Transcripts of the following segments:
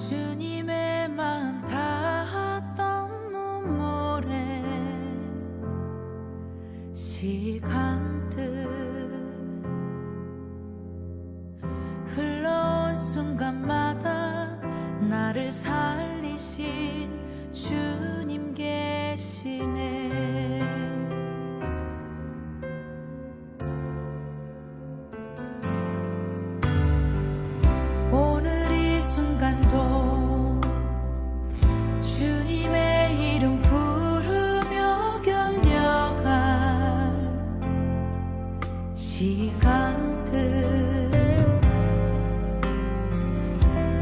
주님의 마음 닿았던 눈물에 시간들 흘러온 순간마다 나를 살리신 주님 계시네. 오늘 이 순간도 주님의 이름 부르며 견뎌갈 시간들,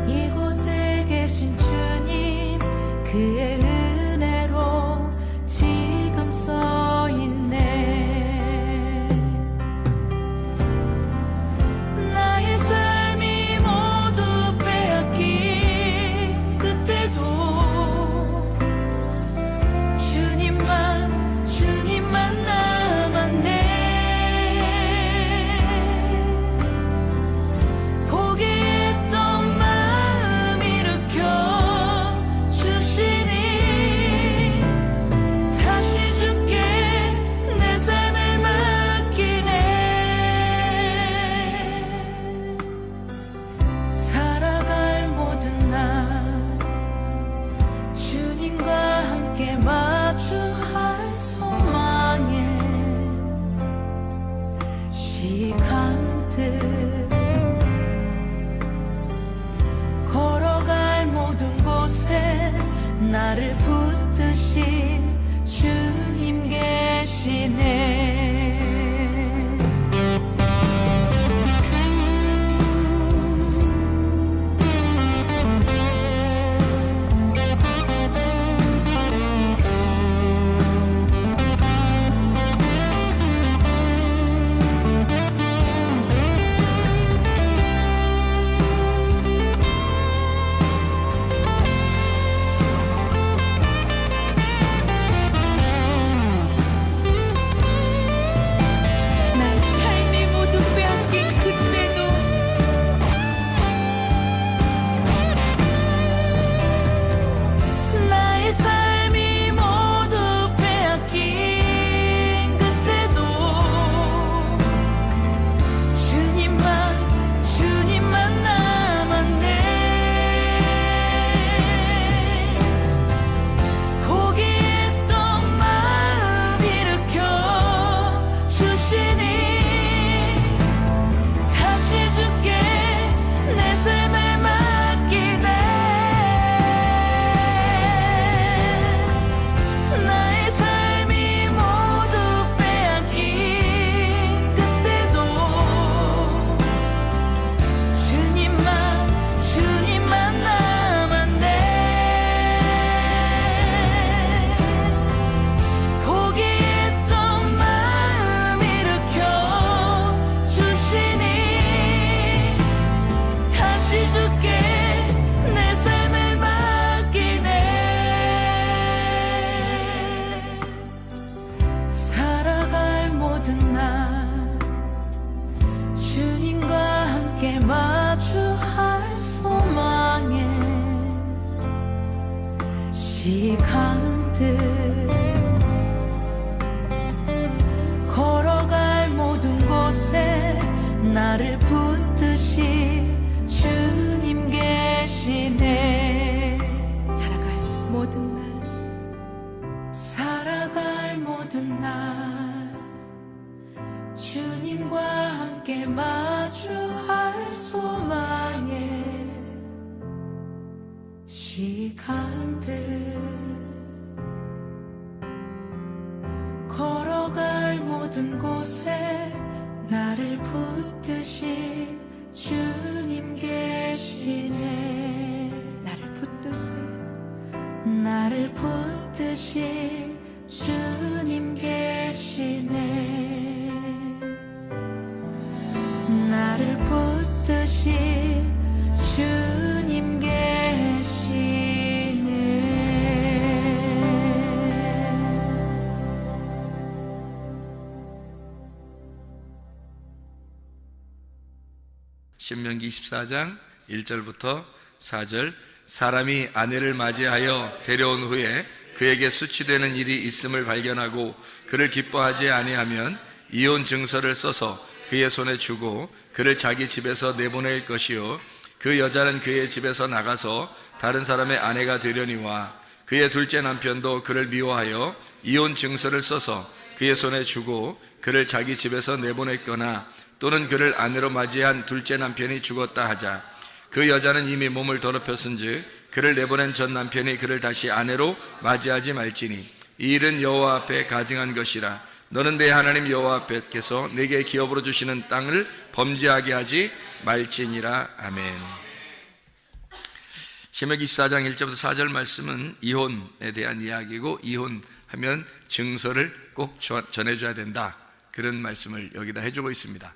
이곳에 계신 주님 그의 은혜로 지금 써있네. 나의 삶이 모두 빼앗긴 그때도 주님만 남았네. 포기했던 마음 일으켜 주시니 다시 주께 내 삶을 맡기네. 살아갈 모든 날 주님과 함께 마주할 소망의 시간들, 걸어갈 모든 곳에 나를 붙드신 주님 계시네. 나의 삶이 모두 빼앗긴 그때도 나의 삶이 모두 빼앗긴 그때도 주님만 남았네. 포기했던 마음 일으켜 주시니 다시 주께 내 삶을 맡기네. 나의 삶이 모두 빼앗긴 그때도 주님만 남았네. 포기했던 마음 일으켜 주시니 다시 주께 내 삶을 맡기네. 살아갈 모든 날 주님과 함께 마주할 소망의 시간들, 걸어갈 모든 곳에 나를 붙드신 주님 계시네. 살아갈 모든 날 주님과 함께 마주할 소망의 시간들, 걸어갈 모든 곳에 나를 붙드신 주님 계시네. 나를 붙드신 주님 계시네. 나를 붙드신 주님 계시네. 신명기 24장 1절부터 4절 사람이 아내를 맞이하여 데려온 후에 그에게 수치되는 일이 있음을 발견하고 그를 기뻐하지 아니하면 이혼 증서를 써서 그의 손에 주고 그를 자기 집에서 내보낼 것이요 그 여자는 그의 집에서 나가서 다른 사람의 아내가 되려니와 그의 둘째 남편도 그를 미워하여 이혼 증서를 써서 그의 손에 주고 그를 자기 집에서 내보냈거나 또는 그를 아내로 맞이한 둘째 남편이 죽었다 하자 그 여자는 이미 몸을 더럽혔은즉 그를 내보낸 전 남편이 그를 다시 아내로 맞이하지 말지니 이 일은 여호와 앞에 가증한 것이라. 너는 내 하나님 여호와 앞에서 내게 기업으로 주시는 땅을 범죄하게 하지 말지니라. 아멘. 신명기 24장 1절부터 4절 말씀은 이혼에 대한 이야기고, 이혼하면 증서를 꼭 전해줘야 된다, 그런 말씀을 여기다 해주고 있습니다.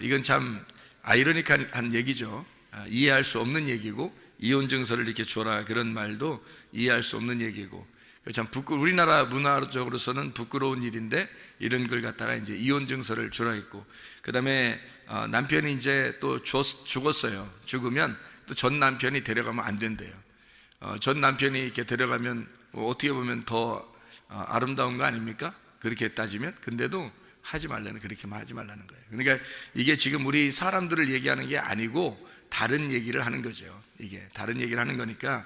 이건 참 아이러니한 얘기죠. 이해할 수 없는 얘기고, 이혼 증서를 이렇게 줘라 그런 말도 이해할 수 없는 얘기고, 참 우리나라 문화적으로서는 부끄러운 일인데 이런 걸 갖다가 이제 이혼 증서를 주라 했고, 그 다음에 남편이 이제 또 죽었어요. 죽으면 또 전 남편이 데려가면 안 된대요. 전 남편이 이렇게 데려가면 어떻게 보면 더 아름다운 거 아닙니까? 그렇게 따지면. 근데도 하지 말라는, 그렇게만 하지 말라는 거예요. 그러니까 이게 지금 우리 사람들을 얘기하는 게 아니고 다른 얘기를 하는 거죠. 이게 다른 얘기를 하는 거니까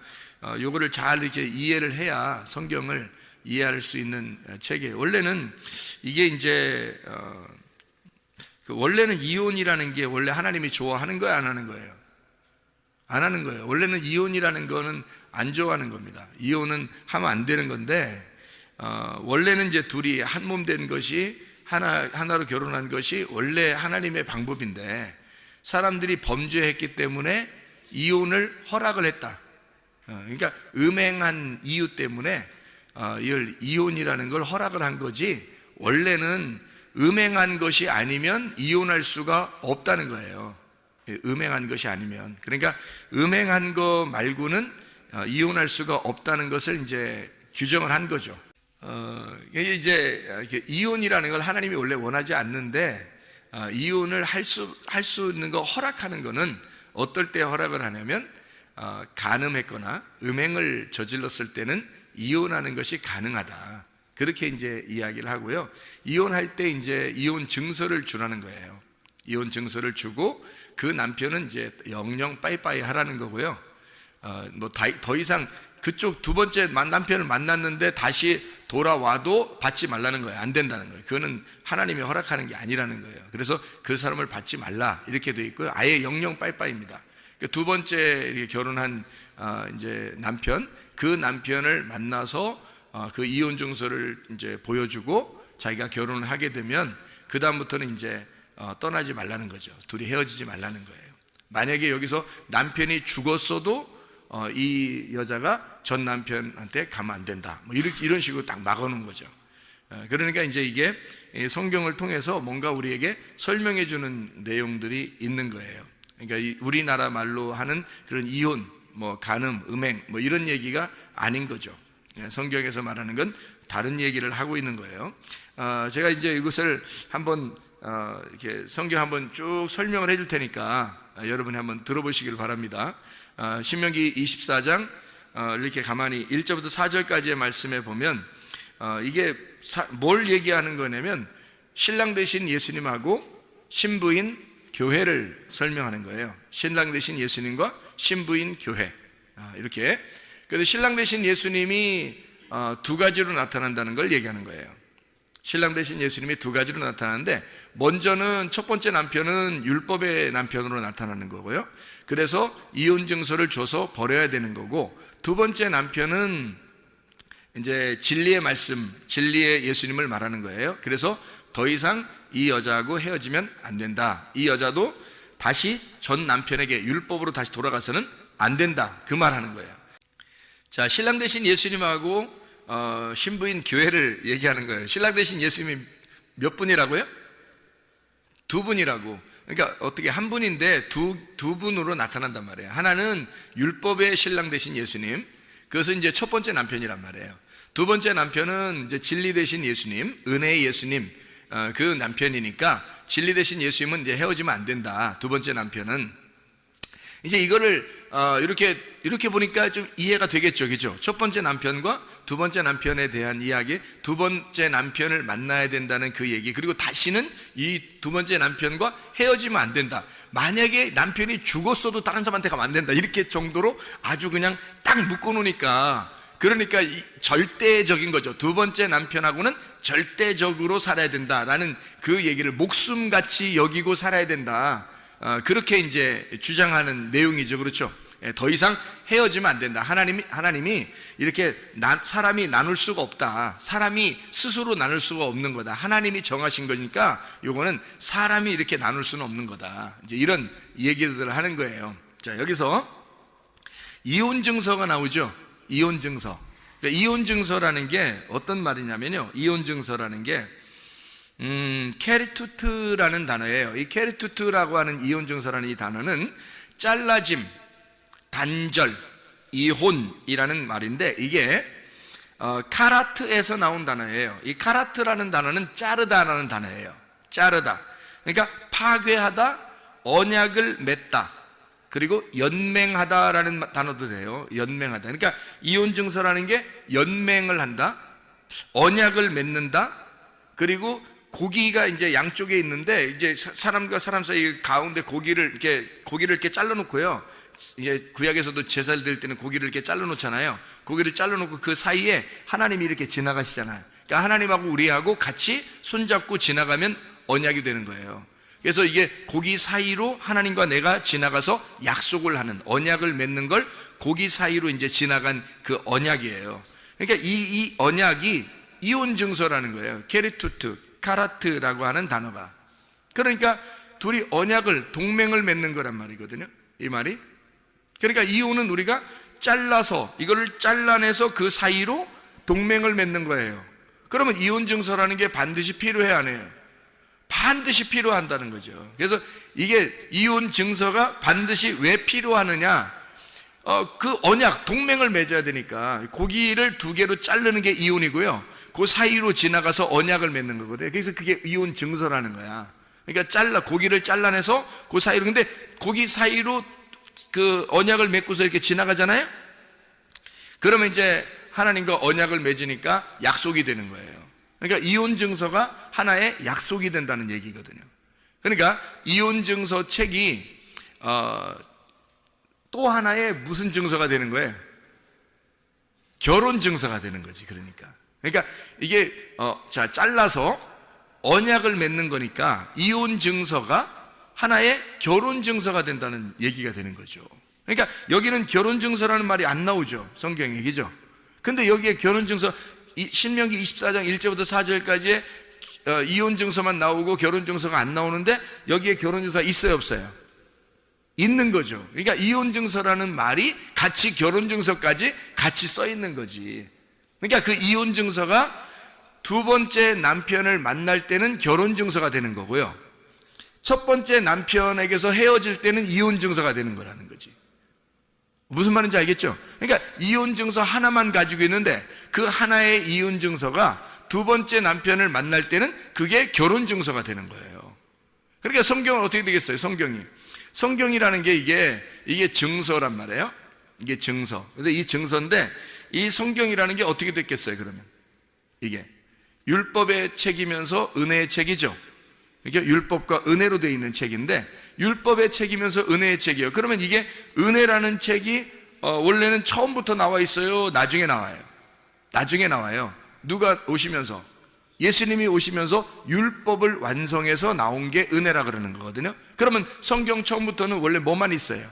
요거를 잘 이렇게 이해를 해야 성경을 이해할 수 있는 책이에요. 원래는 이게 이제 원래는 이혼이라는 게 원래 하나님이 좋아하는 거예요, 안 하는 거예요? 안 하는 거예요. 원래는 이혼이라는 거는 안 좋아하는 겁니다. 이혼은 하면 안 되는 건데, 원래는 이제 둘이 한 몸 된 것이 하나로 결혼한 것이 원래 하나님의 방법인데, 사람들이 범죄했기 때문에 이혼을 허락을 했다. 그러니까 음행한 이유 때문에 이걸 이혼이라는 걸 허락을 한 거지, 원래는 음행한 것이 아니면 이혼할 수가 없다는 거예요. 음행한 것이 아니면. 그러니까 음행한 거 말고는 이혼할 수가 없다는 것을 이제 규정을 한 거죠. 이제 이혼이라는 걸 하나님이 원래 원하지 않는데, 이혼을 할 수 있는 거 허락하는 거는 어떨 때 허락을 하냐면, 간음했거나 음행을 저질렀을 때는 이혼하는 것이 가능하다, 그렇게 이제 이야기를 하고요. 이혼할 때 이제 이혼 증서를 주라는 거예요. 이혼 증서를 주고 그 남편은 이제 영영 빠이빠이 하라는 거고요. 뭐 더 이상 그쪽 두 번째 남편을 만났는데 다시 돌아와도 받지 말라는 거예요. 안 된다는 거예요. 그거는 하나님이 허락하는 게 아니라는 거예요. 그래서 그 사람을 받지 말라, 이렇게 돼 있고요. 아예 영영 빠이빠이입니다. 두 번째 결혼한 이제 남편, 그 남편을 만나서 그 이혼 증서를 이제 보여주고 자기가 결혼을 하게 되면 그 다음부터는 이제 떠나지 말라는 거죠. 둘이 헤어지지 말라는 거예요. 만약에 여기서 남편이 죽었어도 이 여자가 전 남편한테 가면 안 된다, 뭐 이런 식으로 딱 막아놓은 거죠. 그러니까 이제 이게 성경을 통해서 뭔가 우리에게 설명해 주는 내용들이 있는 거예요. 그러니까 우리나라 말로 하는 그런 이혼, 뭐 간음, 음행, 뭐 이런 얘기가 아닌 거죠. 성경에서 말하는 건 다른 얘기를 하고 있는 거예요. 제가 이제 이것을 한번 이렇게 성경 한번 쭉 설명을 해줄 테니까 여러분이 한번 들어보시길 바랍니다. 신명기 24장 이렇게 가만히 1절부터 4절까지의 말씀에 보면 이게 뭘 얘기하는 거냐면, 신랑 되신 예수님하고 신부인 교회를 설명하는 거예요. 신랑 되신 예수님과 신부인 교회, 이렇게. 그래서 신랑 되신 예수님이 두 가지로 나타난다는 걸 얘기하는 거예요. 신랑 되신 예수님이 두 가지로 나타나는데, 먼저는 첫 번째 남편은 율법의 남편으로 나타나는 거고요. 그래서 이혼 증서를 줘서 버려야 되는 거고, 두 번째 남편은 이제 진리의 말씀, 진리의 예수님을 말하는 거예요. 그래서 더 이상 이 여자하고 헤어지면 안 된다, 이 여자도 다시 전 남편에게 율법으로 다시 돌아가서는 안 된다, 그 말하는 거예요. 자, 신랑 되신 예수님하고 신부인 교회를 얘기하는 거예요. 신랑 되신 예수님이 몇 분이라고요? 두 분이라고. 그러니까 어떻게 한 분인데 두 분으로 나타난단 말이에요. 하나는 율법의 신랑 되신 예수님, 그것은 이제 첫 번째 남편이란 말이에요. 두 번째 남편은 이제 진리 되신 예수님, 은혜의 예수님, 그 남편이니까 진리 되신 예수님은 이제 헤어지면 안 된다, 두 번째 남편은. 이제 이거를 이렇게 보니까 좀 이해가 되겠죠, 그죠? 첫 번째 남편과 두 번째 남편에 대한 이야기, 두 번째 남편을 만나야 된다는 그 얘기, 그리고 다시는 이 두 번째 남편과 헤어지면 안 된다. 만약에 남편이 죽었어도 다른 사람한테 가면 안 된다. 이렇게 정도로 아주 그냥 딱 묶어놓으니까, 그러니까 절대적인 거죠. 두 번째 남편하고는 절대적으로 살아야 된다라는 그 얘기를 목숨같이 여기고 살아야 된다. 그렇게 이제 주장하는 내용이죠. 그렇죠? 더 이상 헤어지면 안 된다. 하나님이 이렇게 사람이 나눌 수가 없다. 사람이 스스로 나눌 수가 없는 거다. 하나님이 정하신 거니까 요거는 사람이 이렇게 나눌 수는 없는 거다. 이제 이런 얘기들을 하는 거예요. 자, 여기서 이혼 증서가 나오죠. 이혼 증서. 그러니까 이혼 증서라는 게 어떤 말이냐면요. 이혼 증서라는 게 케리투트라는 단어예요. 이 케리투트라고 하는 이혼 증서라는 이 단어는 잘라짐, 단절, 이혼이라는 말인데, 이게 카라트에서 나온 단어예요. 이 카라트라는 단어는 자르다라는 단어예요. 자르다. 그러니까 파괴하다, 언약을 맺다, 그리고 연맹하다라는 단어도 돼요. 연맹하다. 그러니까 이혼 증서라는 게 연맹을 한다, 언약을 맺는다, 그리고 고기가 이제 양쪽에 있는데, 이제 사람과 사람 사이 가운데 고기를 이렇게 잘라놓고요. 이제 구약에서도 제사를 드릴 때는 고기를 이렇게 잘라놓잖아요. 고기를 잘라놓고 그 사이에 하나님이 이렇게 지나가시잖아요. 그러니까 하나님하고 우리하고 같이 손잡고 지나가면 언약이 되는 거예요. 그래서 이게 고기 사이로 하나님과 내가 지나가서 약속을 하는, 언약을 맺는 걸 고기 사이로 이제 지나간 그 언약이에요. 그러니까 이 언약이 이혼 증서라는 거예요. 케리투트, 카라트라고 하는 단어가. 그러니까 둘이 언약을, 동맹을 맺는 거란 말이거든요. 이 말이. 그러니까 이혼은 우리가 잘라서, 이거를 잘라내서 그 사이로 동맹을 맺는 거예요. 그러면 이혼 증서라는 게 반드시 필요해, 안 해요? 반드시 필요한다는 거죠. 그래서 이게 이혼 증서가 반드시 왜 필요하느냐? 그 언약, 동맹을 맺어야 되니까. 고기를 두 개로 자르는 게 이혼이고요, 그 사이로 지나가서 언약을 맺는 거거든요. 그래서 그게 이혼 증서라는 거야. 그러니까 고기를 잘라내서 그 사이로, 근데 고기 사이로 그 언약을 맺고서 이렇게 지나가잖아요. 그러면 이제 하나님과 언약을 맺으니까 약속이 되는 거예요. 그러니까 이혼 증서가 하나의 약속이 된다는 얘기거든요. 그러니까 이혼 증서 책이 또 하나의 무슨 증서가 되는 거예요? 결혼 증서가 되는 거지. 그러니까 이게 잘라서 언약을 맺는 거니까 이혼 증서가 하나의 결혼 증서가 된다는 얘기가 되는 거죠. 그러니까 여기는 결혼 증서라는 말이 안 나오죠, 성경에. 그죠? 근데 여기에 결혼 증서, 신명기 24장 1절부터 4절까지의 이혼 증서만 나오고 결혼 증서가 안 나오는데, 여기에 결혼 증서가 있어요, 없어요? 있는 거죠. 그러니까 이혼 증서라는 말이 같이 결혼 증서까지 같이 써 있는 거지. 그러니까 그 이혼 증서가 두 번째 남편을 만날 때는 결혼 증서가 되는 거고요, 첫 번째 남편에게서 헤어질 때는 이혼 증서가 되는 거라는 거지. 무슨 말인지 알겠죠? 그러니까 이혼 증서 하나만 가지고 있는데, 그 하나의 이혼 증서가 두 번째 남편을 만날 때는 그게 결혼 증서가 되는 거예요. 그러니까 성경은 어떻게 되겠어요? 성경이라는 게 이게 증서란 말이에요. 이게 증서. 근데 이 증서인데, 이 성경이라는 게 어떻게 됐겠어요, 그러면? 이게 율법의 책이면서 은혜의 책이죠. 이게 율법과 은혜로 되어 있는 책인데, 율법의 책이면서 은혜의 책이에요. 그러면 이게 은혜라는 책이 원래는 처음부터 나와 있어요? 나중에 나와요? 나중에 나와요. 누가 오시면서? 예수님이 오시면서 율법을 완성해서 나온 게 은혜라 그러는 거거든요. 그러면 성경 처음부터는 원래 뭐만 있어요?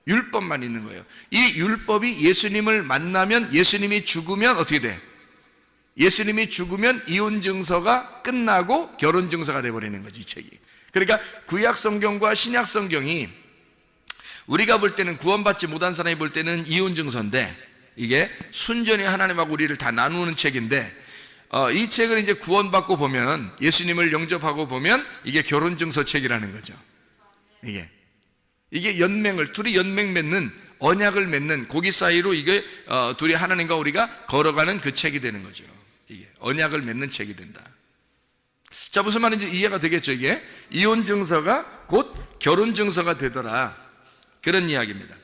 율법만 있는 거예요. 이 율법이 예수님을 만나면, 예수님이 죽으면 어떻게 돼? 예수님이 죽으면 이혼 증서가 끝나고 결혼 증서가 돼버리는 거지, 이 책이. 그러니까 구약 성경과 신약 성경이 우리가 볼 때는, 구원받지 못한 사람이 볼 때는 이혼 증서인데, 이게 순전히 하나님하고 우리를 다 나누는 책인데, 이 책을 이제 구원받고 보면, 예수님을 영접하고 보면 이게 결혼 증서 책이라는 거죠. 이게 연맹을, 둘이 연맹 맺는, 언약을 맺는, 고기 사이로 이게 둘이 하나님과 우리가 걸어가는 그 책이 되는 거죠. 이게 언약을 맺는 책이 된다. 자, 무슨 말인지 이해가 되겠죠? 이게 이혼 증서가 곧 결혼 증서가 되더라, 그런 이야기입니다.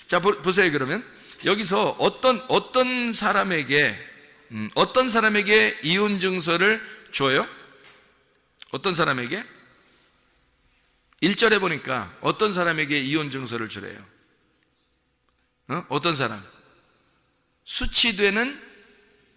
자, 보세요. 그러면 여기서 어떤 사람에게 이혼 증서를 줘요? 어떤 사람에게? 1절에 보니까 어떤 사람에게 이혼 증서를 주래요? 어떤 사람? 수치되는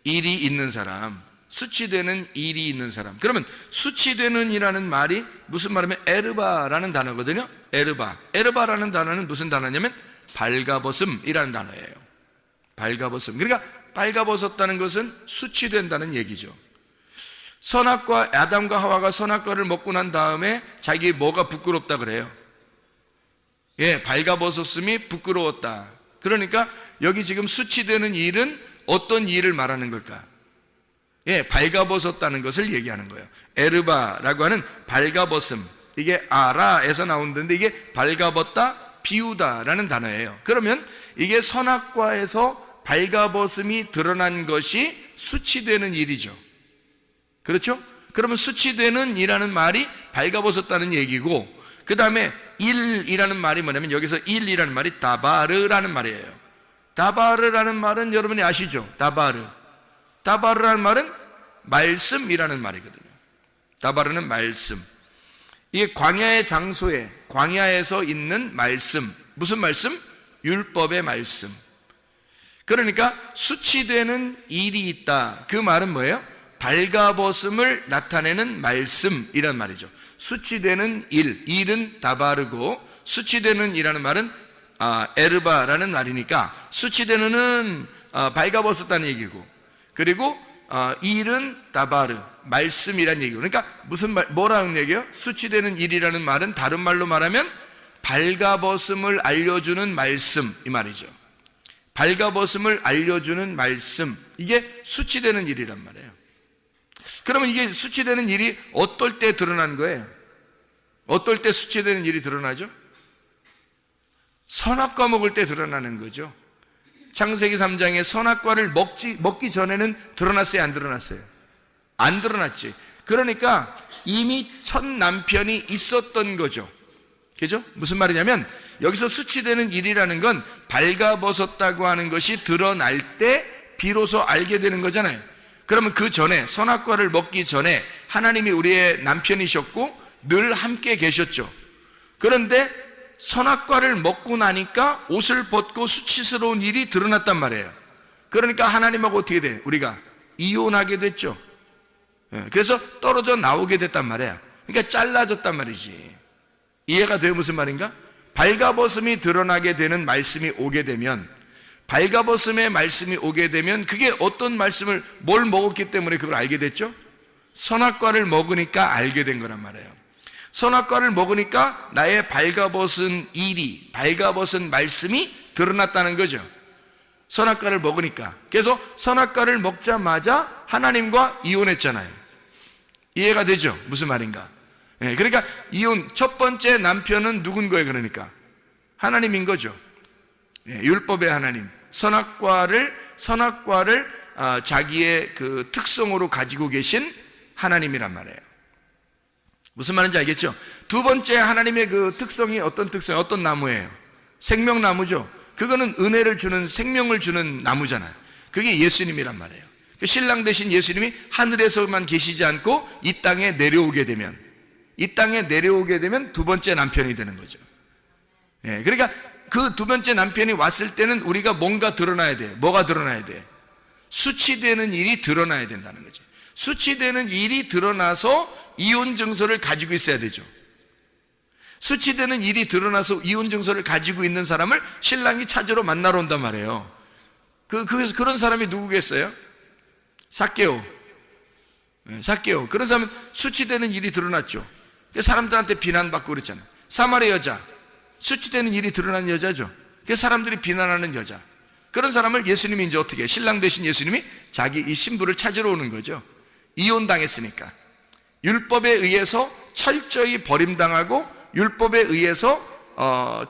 일이 있는 사람. 수치되는 일이 있는 사람. 그러면 수치되는 이라는 말이 무슨 말이면 에르바라는 단어거든요. 에르바라는 단어는 무슨 단어냐면 발가벗음이라는 단어예요. 발가벗음. 그러니까 발가벗었다는 것은 수치된다는 얘기죠. 선악과, 아담과 하와가 선악과를 먹고 난 다음에 자기 뭐가 부끄럽다 그래요? 예, 발가벗었음이 부끄러웠다. 그러니까 여기 지금 수치되는 일은 어떤 일을 말하는 걸까? 예, 발가벗었다는 것을 얘기하는 거예요. 에르바라고 하는 발가벗음. 이게 아라에서 나오는데 이게 발가벗다, 비우다라는 단어예요. 그러면 이게 선악과에서 발가벗음이 드러난 것이 수치되는 일이죠. 그렇죠? 그러면 수치되는 이라는 말이 발가벗었다는 얘기고, 그 다음에 일이라는 말이 뭐냐면 여기서 일이라는 말이 다바르라는 말이에요. 다바르라는 말은 여러분이 아시죠? 다바르라는 말은 말씀이라는 말이거든요. 다바르는 말씀. 이게 광야의 장소에, 광야에서 있는 말씀. 무슨 말씀? 율법의 말씀. 그러니까 수치되는 일이 있다. 그 말은 뭐예요? 발가벗음을 나타내는 말씀이란 말이죠. 수치되는 일은 다바르고, 수치되는 이라는 말은 에르바라는 말이니까 수치되는은 발가벗었다는 얘기고, 그리고 일은 다바르, 말씀이란 얘기고. 그러니까 뭐라는 얘기예요? 수치되는 일이라는 말은 다른 말로 말하면 발가벗음을 알려주는 말씀, 이 말이죠. 발가벗음을 알려주는 말씀, 이게 수치되는 일이란 말이에요. 그러면 이게 수치되는 일이 어떨 때 드러난 거예요? 어떨 때 수치되는 일이 드러나죠? 선악과 먹을 때 드러나는 거죠. 창세기 3장에 선악과를 먹기 전에는 드러났어요? 안 드러났어요? 안 드러났지. 그러니까 이미 첫 남편이 있었던 거죠. 그죠? 무슨 말이냐면 여기서 수치되는 일이라는 건 발가벗었다고 하는 것이 드러날 때 비로소 알게 되는 거잖아요. 그러면 그 전에, 선악과를 먹기 전에 하나님이 우리의 남편이셨고 늘 함께 계셨죠. 그런데 선악과를 먹고 나니까 옷을 벗고 수치스러운 일이 드러났단 말이에요. 그러니까 하나님하고 어떻게 돼? 우리가 이혼하게 됐죠. 그래서 떨어져 나오게 됐단 말이야. 그러니까 잘라졌단 말이지. 이해가 돼요? 무슨 말인가? 발가벗음이 드러나게 되는 말씀이 오게 되면, 발가벗음의 말씀이 오게 되면 그게 어떤 말씀을, 뭘 먹었기 때문에 그걸 알게 됐죠? 선악과를 먹으니까 알게 된 거란 말이에요. 선악과를 먹으니까 나의 발가벗은 일이, 발가벗은 말씀이 드러났다는 거죠. 선악과를 먹으니까. 그래서 선악과를 먹자마자 하나님과 이혼했잖아요. 이해가 되죠? 무슨 말인가? 그러니까 이혼, 첫 번째 남편은 누군 거예요? 그러니까 하나님인 거죠. 율법의 하나님. 선악과를 자기의 그 특성으로 가지고 계신 하나님이란 말이에요. 무슨 말인지 알겠죠? 두 번째 하나님의 그 특성이 어떤 특성이에요? 어떤 나무예요? 생명나무죠. 그거는 은혜를 주는, 생명을 주는 나무잖아요. 그게 예수님이란 말이에요. 그 신랑 되신 예수님이 하늘에서만 계시지 않고 이 땅에 내려오게 되면 두 번째 남편이 되는 거죠. 그러니까 그 두 번째 남편이 왔을 때는 우리가 뭔가 드러나야 돼. 뭐가 드러나야 돼? 수치되는 일이 드러나야 된다는 거지. 수치되는 일이 드러나서 이혼 증서를 가지고 있어야 되죠. 수치되는 일이 드러나서 이혼 증서를 가지고 있는 사람을 신랑이 찾으러 만나러 온단 말이에요. 그런 사람이 누구겠어요? 삭개오. 그런 사람은 수치되는 일이 드러났죠. 사람들한테 비난받고 그랬잖아요. 사마리 여자, 수치되는 일이 드러난 여자죠. 사람들이 비난하는 여자. 그런 사람을 예수님이 이제 어떻게, 신랑 되신 예수님이 자기 이 신부를 찾으러 오는 거죠. 이혼당했으니까. 율법에 의해서 철저히 버림당하고 율법에 의해서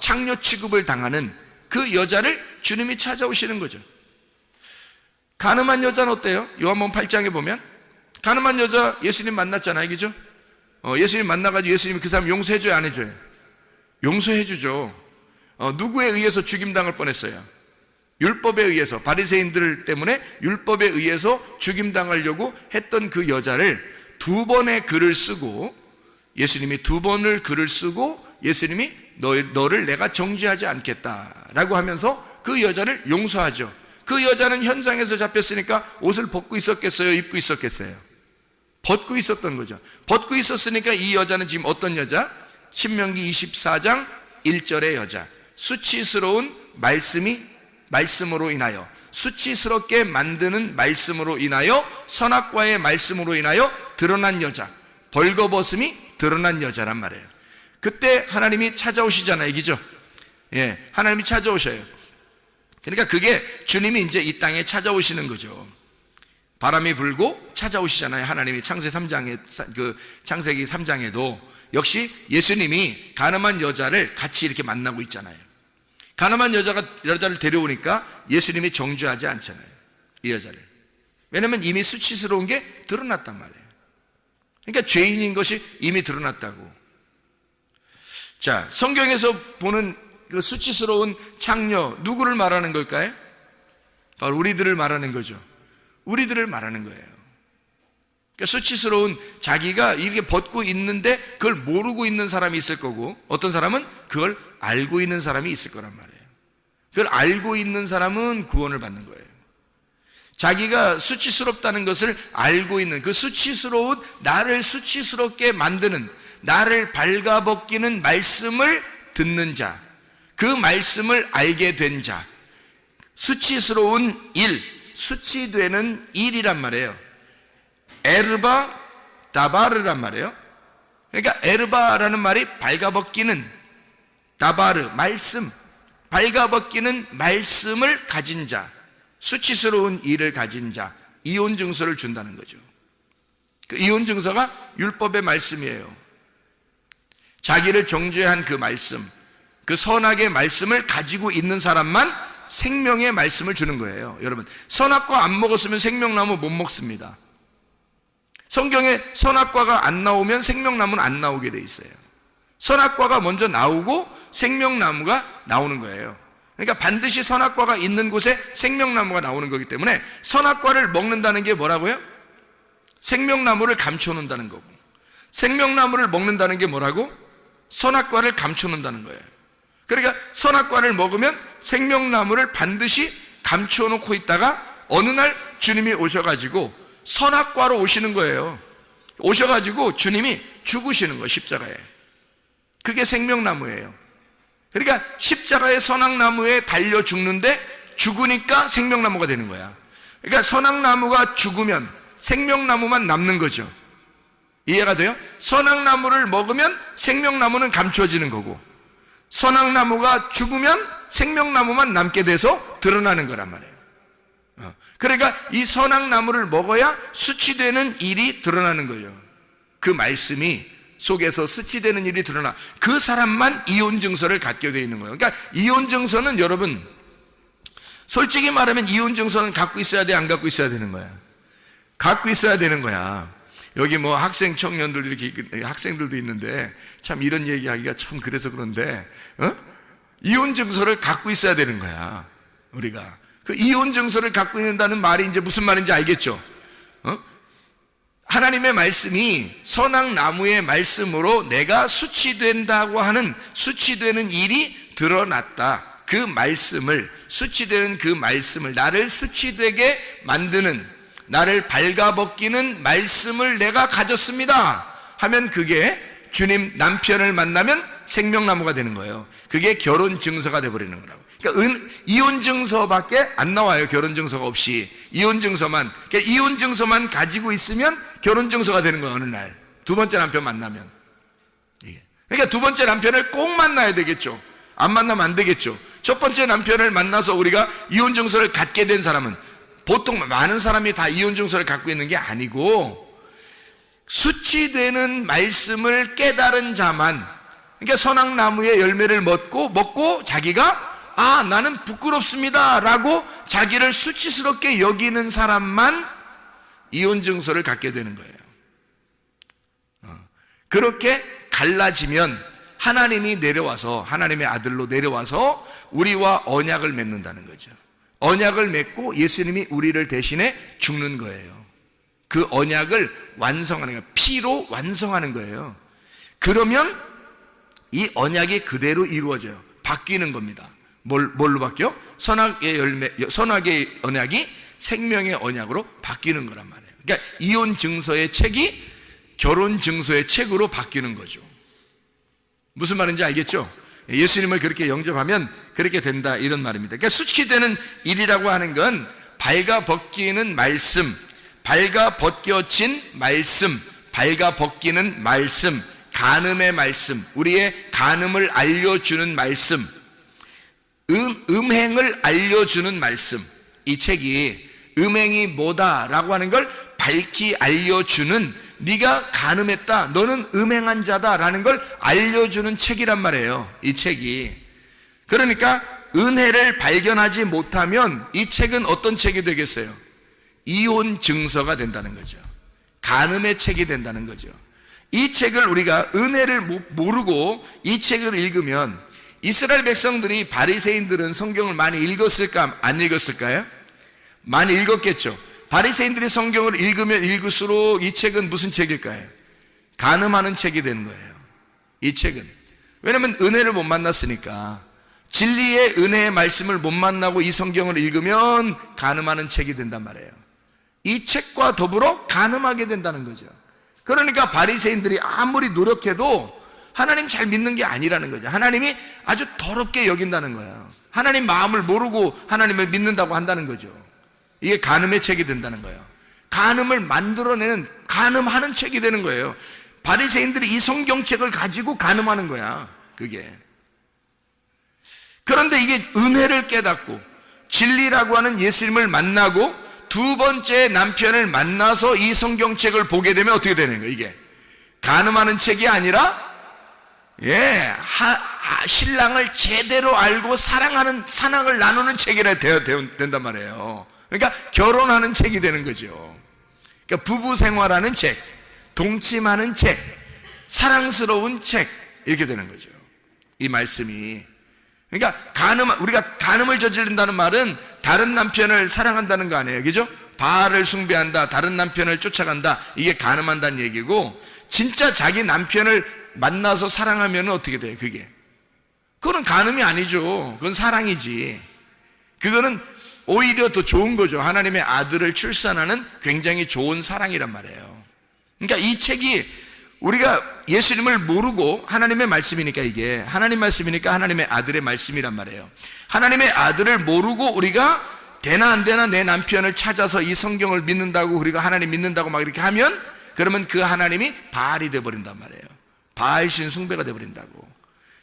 창녀 취급을 당하는 그 여자를 주님이 찾아오시는 거죠. 가늠한 여자는 어때요? 요한복음 8장에 보면 가늠한 여자 예수님 만났잖아요. 그죠? 예수님 만나가지고 예수님이 그 사람 용서해줘요? 안 해줘요? 용서해주죠. 누구에 의해서 죽임당할 뻔했어요? 율법에 의해서, 바리새인들 때문에 율법에 의해서 죽임당하려고 했던 그 여자를 2번의 글을 쓰고, 예수님이 2번을 글을 쓰고 예수님이 너를 내가 정죄하지 않겠다라고 하면서 그 여자를 용서하죠. 그 여자는 현장에서 잡혔으니까 옷을 벗고 있었겠어요? 입고 있었겠어요? 벗고 있었던 거죠. 벗고 있었으니까 이 여자는 지금 어떤 여자? 신명기 24장 1절의 여자, 수치스러운 말씀으로 인하여, 수치스럽게 만드는 말씀으로 인하여, 선악과의 말씀으로 인하여 드러난 여자, 벌거벗음이 드러난 여자란 말이에요. 그때 하나님이 찾아오시잖아요, 이기죠? 예, 하나님이 찾아오셔요. 그러니까 그게 주님이 이제 이 땅에 찾아오시는 거죠. 바람이 불고 찾아오시잖아요, 하나님이. 창세기 3장에도 역시 예수님이 가늠한 여자를 같이 이렇게 만나고 있잖아요. 가늠한 여자를 데려오니까 예수님이 정죄하지 않잖아요, 이 여자를. 왜냐하면 이미 수치스러운 게 드러났단 말이에요. 그러니까 죄인인 것이 이미 드러났다고. 자, 성경에서 보는 그 수치스러운 창녀, 누구를 말하는 걸까요? 바로 우리들을 말하는 거죠. 우리들을 말하는 거예요. 그러니까 수치스러운, 자기가 이렇게 벗고 있는데 그걸 모르고 있는 사람이 있을 거고, 어떤 사람은 그걸 알고 있는 사람이 있을 거란 말이에요. 그걸 알고 있는 사람은 구원을 받는 거예요. 자기가 수치스럽다는 것을 알고 있는, 그 수치스러운, 나를 수치스럽게 만드는, 나를 발가벗기는 말씀을 듣는 자, 그 말씀을 알게 된 자, 수치스러운 일, 수치되는 일이란 말이에요. 에르바 다바르란 말이에요. 그러니까 에르바라는 말이 발가벗기는, 다바르 말씀, 발가벗기는 말씀을 가진 자, 수치스러운 일을 가진 자, 이혼 증서를 준다는 거죠. 그 이혼 증서가 율법의 말씀이에요. 자기를 정죄한 그 말씀, 그 선악의 말씀을 가지고 있는 사람만 생명의 말씀을 주는 거예요. 여러분, 선악과 안 먹었으면 생명나무 못 먹습니다. 성경에 선악과가 안 나오면 생명나무는 안 나오게 돼 있어요. 선악과가 먼저 나오고 생명나무가 나오는 거예요. 그러니까 반드시 선악과가 있는 곳에 생명나무가 나오는 거기 때문에 선악과를 먹는다는 게 뭐라고요? 생명나무를 감춰놓는다는 거고, 생명나무를 먹는다는 게 뭐라고? 선악과를 감춰놓는다는 거예요. 그러니까 선악과를 먹으면 생명나무를 반드시 감춰놓고 있다가 어느 날 주님이 오셔가지고 선악과로 오시는 거예요. 오셔가지고 주님이 죽으시는 거예요, 십자가에. 그게 생명나무예요. 그러니까 십자가의 선악나무에 달려 죽는데 죽으니까 생명나무가 되는 거야. 그러니까 선악나무가 죽으면 생명나무만 남는 거죠. 이해가 돼요? 선악나무를 먹으면 생명나무는 감춰지는 거고, 선악나무가 죽으면 생명나무만 남게 돼서 드러나는 거란 말이에요. 그러니까 이 선악나무를 먹어야 수치되는 일이 드러나는 거예요. 그 말씀이 속에서 수치되는 일이 드러나, 그 사람만 이혼 증서를 갖게 되어 있는 거예요. 그러니까 이혼 증서는, 여러분 솔직히 말하면 이혼 증서는 갖고 있어야 돼, 안 갖고 있어야 되는 거야? 갖고 있어야 되는 거야. 여기 뭐 학생 청년들, 이렇게 학생들도 있는데 참 이런 얘기하기가 참 그래서 그런데, 이혼 증서를 갖고 있어야 되는 거야. 우리가 그 이혼 증서를 갖고 있는다는 말이 이제 무슨 말인지 알겠죠? 하나님의 말씀이 선악나무의 말씀으로 내가 수치된다고 하는, 수치되는 일이 드러났다. 그 말씀을, 수치되는 그 말씀을, 나를 수치되게 만드는, 나를 발가벗기는 말씀을 내가 가졌습니다 하면 그게 주님 남편을 만나면 생명나무가 되는 거예요. 그게 결혼 증서가 돼버리는 거라고. 그러니까 이혼 증서밖에 안 나와요, 결혼 증서가 없이. 이혼 증서만, 그러니까 이혼 증서만 가지고 있으면 결혼 증서가 되는 거예요, 어느 날. 두 번째 남편 만나면. 그러니까 두 번째 남편을 꼭 만나야 되겠죠. 안 만나면 안 되겠죠. 첫 번째 남편을 만나서 우리가 이혼 증서를 갖게 된 사람은, 보통 많은 사람이 다 이혼 증서를 갖고 있는 게 아니고, 수치되는 말씀을 깨달은 자만, 그러니까 선악나무의 열매를 먹고 자기가 나는 부끄럽습니다 라고 자기를 수치스럽게 여기는 사람만 이혼 증서를 갖게 되는 거예요. 그렇게 갈라지면 하나님이 내려와서 하나님의 아들로 내려와서 우리와 언약을 맺는다는 거죠. 언약을 맺고 예수님이 우리를 대신해 죽는 거예요. 그 언약을 완성하는 거예요. 피로 완성하는 거예요. 그러면 이 언약이 그대로 이루어져요. 바뀌는 겁니다. 뭘로 바뀌어? 선악의 언약이 생명의 언약으로 바뀌는 거란 말이에요. 그러니까 이혼 증서의 책이 결혼 증서의 책으로 바뀌는 거죠. 무슨 말인지 알겠죠? 예수님을 그렇게 영접하면 그렇게 된다, 이런 말입니다. 그러니까 수치되는 일이라고 하는 건 발가 벗기는 말씀, 발가 벗겨진 말씀, 발가 벗기는 말씀, 간음의 말씀, 우리의 간음을 알려주는 말씀, 음행을 알려주는 말씀. 이 책이 음행이 뭐다라고 하는 걸 밝히 알려주는, 네가 간음했다, 너는 음행한 자다라는 걸 알려주는 책이란 말이에요, 이 책이. 그러니까 은혜를 발견하지 못하면 이 책은 어떤 책이 되겠어요? 이혼 증서가 된다는 거죠. 간음의 책이 된다는 거죠. 이 책을 우리가 은혜를 모르고 이 책을 읽으면, 이스라엘 백성들이, 바리새인들은 성경을 많이 읽었을까 안 읽었을까요? 많이 읽었겠죠. 바리새인들이 성경을 읽으면 읽을수록 이 책은 무슨 책일까요? 간음하는 책이 되는 거예요, 이 책은. 왜냐하면 은혜를 못 만났으니까. 진리의 은혜의 말씀을 못 만나고 이 성경을 읽으면 간음하는 책이 된단 말이에요. 이 책과 더불어 간음하게 된다는 거죠. 그러니까 바리새인들이 아무리 노력해도 하나님 잘 믿는 게 아니라는 거죠. 하나님이 아주 더럽게 여긴다는 거예요. 하나님 마음을 모르고 하나님을 믿는다고 한다는 거죠. 이게 간음의 책이 된다는 거예요. 간음을 만들어내는, 간음하는 책이 되는 거예요. 바리새인들이 이 성경책을 가지고 간음하는 거야, 그게. 그런데 이게 은혜를 깨닫고 진리라고 하는 예수님을 만나고 두 번째 남편을 만나서 이 성경책을 보게 되면 어떻게 되는 거예요? 이게 간음하는 책이 아니라 신랑을 제대로 알고 사랑을 나누는 책이라 된단 말이에요. 그러니까 결혼하는 책이 되는 거죠. 그러니까 부부 생활하는 책, 동침하는 책, 사랑스러운 책, 이렇게 되는 거죠, 이 말씀이. 그러니까 우리가 간음을 저지른다는 말은 다른 남편을 사랑한다는 거 아니에요, 그죠? 바알을 숭배한다, 다른 남편을 쫓아간다, 이게 간음한다는 얘기고, 진짜 자기 남편을 만나서 사랑하면 어떻게 돼요? 그거는 간음이 아니죠. 그건 사랑이지. 그거는 오히려 더 좋은 거죠. 하나님의 아들을 출산하는 굉장히 좋은 사랑이란 말이에요. 그러니까 이 책이, 우리가 예수님을 모르고, 하나님의 말씀이니까, 이게 하나님 말씀이니까 하나님의 아들의 말씀이란 말이에요. 하나님의 아들을 모르고 우리가 되나 안 되나 내 남편을 찾아서 이 성경을 믿는다고, 우리가 하나님 믿는다고 막 이렇게 하면, 그러면 그 하나님이 바알이 돼버린단 말이에요. 바알신 숭배가 돼버린다고.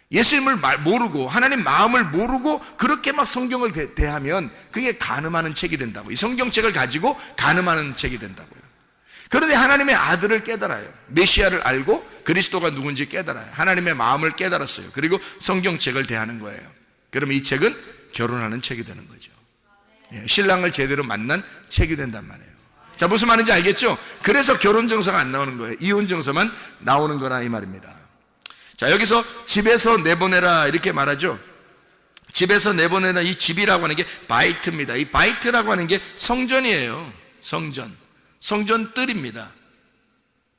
예수님을 모르고, 하나님 마음을 모르고 그렇게 막 성경을 대하면 그게 간음하는 책이 된다고. 이 성경책을 가지고 간음하는 책이 된다고요. 그런데 하나님의 아들을 깨달아요. 메시아를 알고 그리스도가 누군지 깨달아요. 하나님의 마음을 깨달았어요. 그리고 성경책을 대하는 거예요. 그러면 이 책은 결혼하는 책이 되는 거죠. 신랑을 제대로 만난 책이 된단 말이에요. 자, 무슨 말인지 알겠죠? 그래서 결혼증서가 안 나오는 거예요. 이혼증서만 나오는 거라, 이 말입니다. 자, 여기서 집에서 내보내라 이렇게 말하죠. 집에서 내보내라, 이 집이라고 하는 게 바이트입니다. 이 바이트라고 하는 게 성전이에요. 성전 뜰입니다.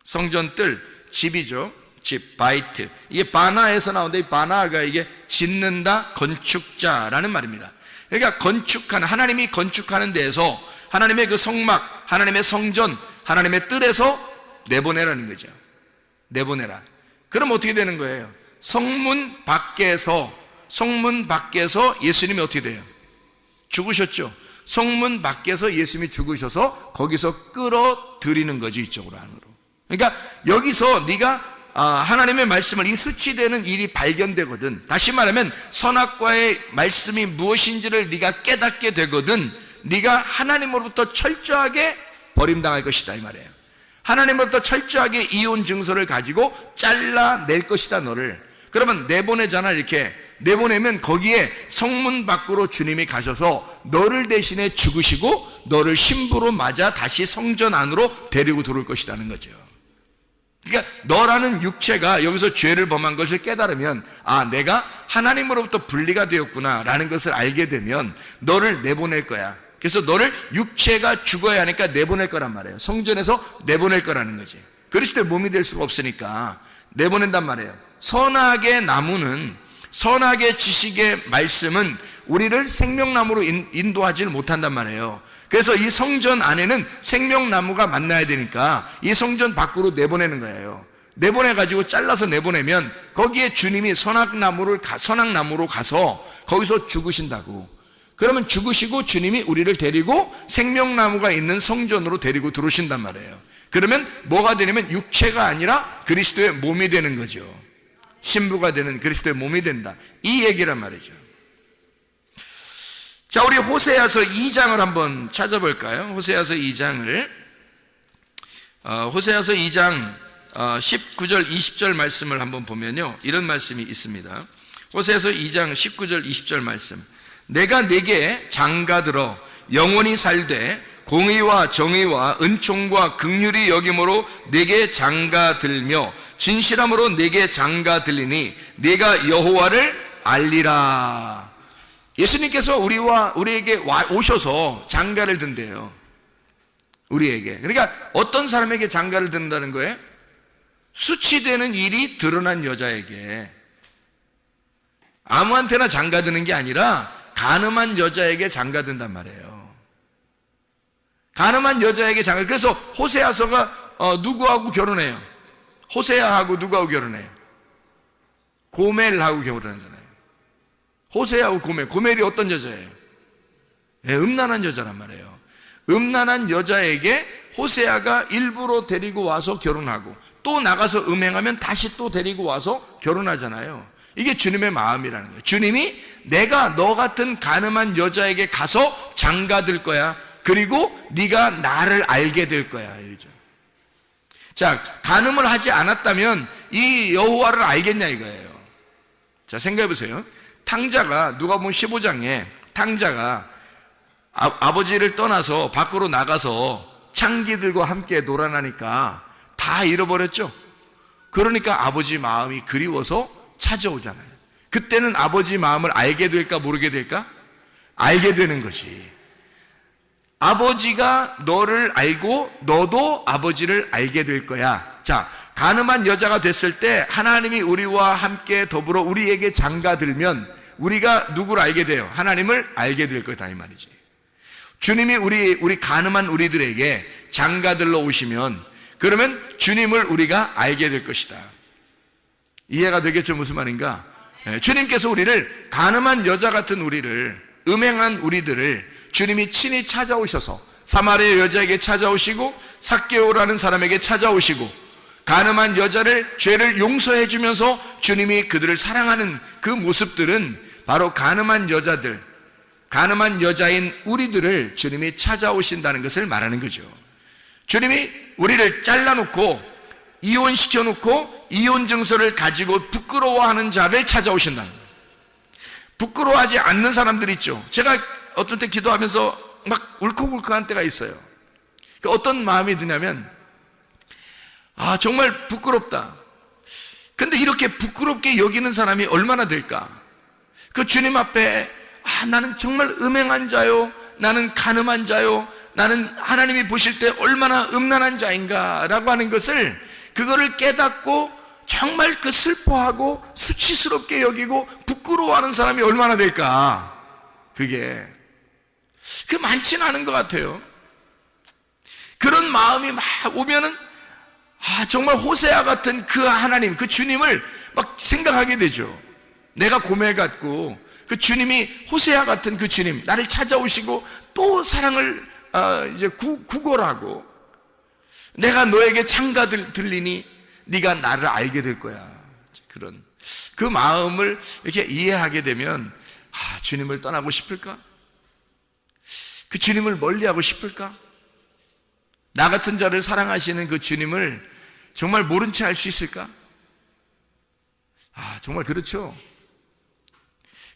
성전 뜰, 집이죠. 집, 바이트. 이게 바나에서 나오는데, 이 바나가 이게 짓는다, 건축자라는 말입니다. 그러니까 하나님이 건축하는 데에서 하나님의 그 성막, 하나님의 성전, 하나님의 뜰에서 내보내라는 거죠. 내보내라. 그럼 어떻게 되는 거예요? 성문 밖에서 예수님이 어떻게 돼요? 죽으셨죠. 성문 밖에서 예수님이 죽으셔서 거기서 끌어들이는 거죠, 이쪽으로, 안으로. 그러니까 여기서 네가 하나님의 말씀을, 이 수치되는 일이 발견되거든. 다시 말하면 선악과의 말씀이 무엇인지를 네가 깨닫게 되거든. 네가 하나님으로부터 철저하게 버림당할 것이다, 이 말이에요. 하나님으로부터 철저하게 이혼 증서를 가지고 잘라낼 것이다, 너를. 그러면 내보내잖아, 이렇게. 내보내면 거기에 성문 밖으로 주님이 가셔서 너를 대신에 죽으시고 너를 신부로 맞아 다시 성전 안으로 데리고 들어올 것이라는 거죠. 그러니까 너라는 육체가 여기서 죄를 범한 것을 깨달으면 내가 하나님으로부터 분리가 되었구나 라는 것을 알게 되면 너를 내보낼 거야. 그래서 너를 육체가 죽어야 하니까 내보낼 거란 말이에요. 성전에서 내보낼 거라는 거지. 그리스도의 몸이 될 수가 없으니까 내보낸단 말이에요. 선악의 나무는, 선악의 지식의 말씀은 우리를 생명나무로 인도하지 못한단 말이에요. 그래서 이 성전 안에는 생명나무가 만나야 되니까 이 성전 밖으로 내보내는 거예요. 내보내가지고 잘라서 내보내면 거기에 주님이 선악나무로 가서 거기서 죽으신다고. 그러면 죽으시고 주님이 우리를 데리고 생명나무가 있는 성전으로 데리고 들어오신단 말이에요. 그러면 뭐가 되냐면 육체가 아니라 그리스도의 몸이 되는 거죠. 신부가 되는 그리스도의 몸이 된다, 이 얘기란 말이죠. 자, 우리 호세아서 2장을 한번 찾아볼까요? 호세아서 2장을 호세아서 2장 19절 20절 말씀을 한번 보면요, 이런 말씀이 있습니다. 호세아서 2장 19절 20절 말씀. 내가 네게 장가들어 영원히 살되 공의와 정의와 은총과 긍휼이 여김으로 네게 장가들며 진실함으로 네게 장가들리니 네가 여호와를 알리라. 예수님께서 우리에게 오셔서 장가를 든대요. 우리에게. 그러니까 어떤 사람에게 장가를 든다는 거예요? 수치되는 일이 드러난 여자에게. 아무한테나 장가 드는 게 아니라 간음한 여자에게 장가 든단 말이에요. 간음한 여자에게 장가. 그래서 호세아서가 누구하고 결혼해요? 호세아하고 누구하고 결혼해요? 고멜하고 결혼하잖아요. 호세아하고 고멜이 어떤 여자예요? 음란한 여자란 말이에요. 음란한 여자에게 호세아가 일부러 데리고 와서 결혼하고 또 나가서 음행하면 다시 또 데리고 와서 결혼하잖아요. 이게 주님의 마음이라는 거예요. 주님이 내가 너 같은 간음한 여자에게 가서 장가들 거야. 그리고 네가 나를 알게 될 거야, 이러죠. 자, 간음을 하지 않았다면 이 여호와를 알겠냐 이거예요. 자, 생각해 보세요. 탕자가, 누가복음 15장에 탕자가 아버지를 떠나서 밖으로 나가서 창기들과 함께 놀아나니까 다 잃어버렸죠. 그러니까 아버지 마음이 그리워서 찾아오잖아요. 그때는 아버지 마음을 알게 될까 모르게 될까? 알게 되는 것이. 아버지가 너를 알고 너도 아버지를 알게 될 거야. 자, 간음한 여자가 됐을 때 하나님이 우리와 함께 더불어 우리에게 장가들면 우리가 누구를 알게 돼요? 하나님을 알게 될 거다, 이 말이지. 주님이 우리 간음한 우리들에게 장가들러 오시면 그러면 주님을 우리가 알게 될 것이다. 이해가 되겠죠? 무슨 말인가? 주님께서 우리를, 간음한 여자 같은 우리를, 음행한 우리들을 주님이 친히 찾아오셔서 사마리아 여자에게 찾아오시고 삭개오라는 사람에게 찾아오시고 간음한 여자를, 죄를 용서해 주면서 주님이 그들을 사랑하는 그 모습들은 바로 간음한 여자들, 간음한 여자인 우리들을 주님이 찾아오신다는 것을 말하는 거죠. 주님이 우리를 잘라놓고 이혼시켜놓고 이혼 증서를 가지고 부끄러워하는 자를 찾아오신다는 거예요. 부끄러워하지 않는 사람들 있죠. 제가 어떤 때 기도하면서 막 울컥울컥한 때가 있어요. 어떤 마음이 드냐면 정말 부끄럽다. 근데 이렇게 부끄럽게 여기는 사람이 얼마나 될까? 그 주님 앞에 나는 정말 음행한 자요, 나는 간음한 자요, 나는 하나님이 보실 때 얼마나 음란한 자인가 라고 하는 것을, 그거를 깨닫고 정말 그 슬퍼하고 수치스럽게 여기고 부끄러워하는 사람이 얼마나 될까? 그게 많지는 않은 것 같아요. 그런 마음이 막 오면은 정말 호세아 같은 그 하나님, 그 주님을 막 생각하게 되죠. 내가 고멜 같고 그 주님이 호세아 같은 그 주님, 나를 찾아오시고 또 사랑을 이제 구걸하고 내가 너에게 장가들리니 네가 나를 알게 될 거야. 그런 그 마음을 이렇게 이해하게 되면 주님을 떠나고 싶을까? 그 주님을 멀리하고 싶을까? 나 같은 자를 사랑하시는 그 주님을 정말 모른 채 알 수 있을까? 정말 그렇죠.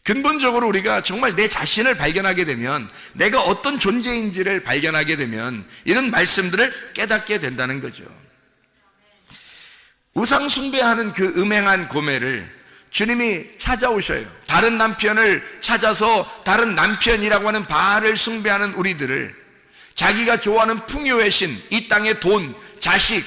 근본적으로 우리가 정말 내 자신을 발견하게 되면, 내가 어떤 존재인지를 발견하게 되면 이런 말씀들을 깨닫게 된다는 거죠. 우상 숭배하는 그 음행한 고매를 주님이 찾아오셔요. 다른 남편을 찾아서 다른 남편이라고 하는 바알을 숭배하는 우리들을, 자기가 좋아하는 풍요의 신, 이 땅의 돈, 자식,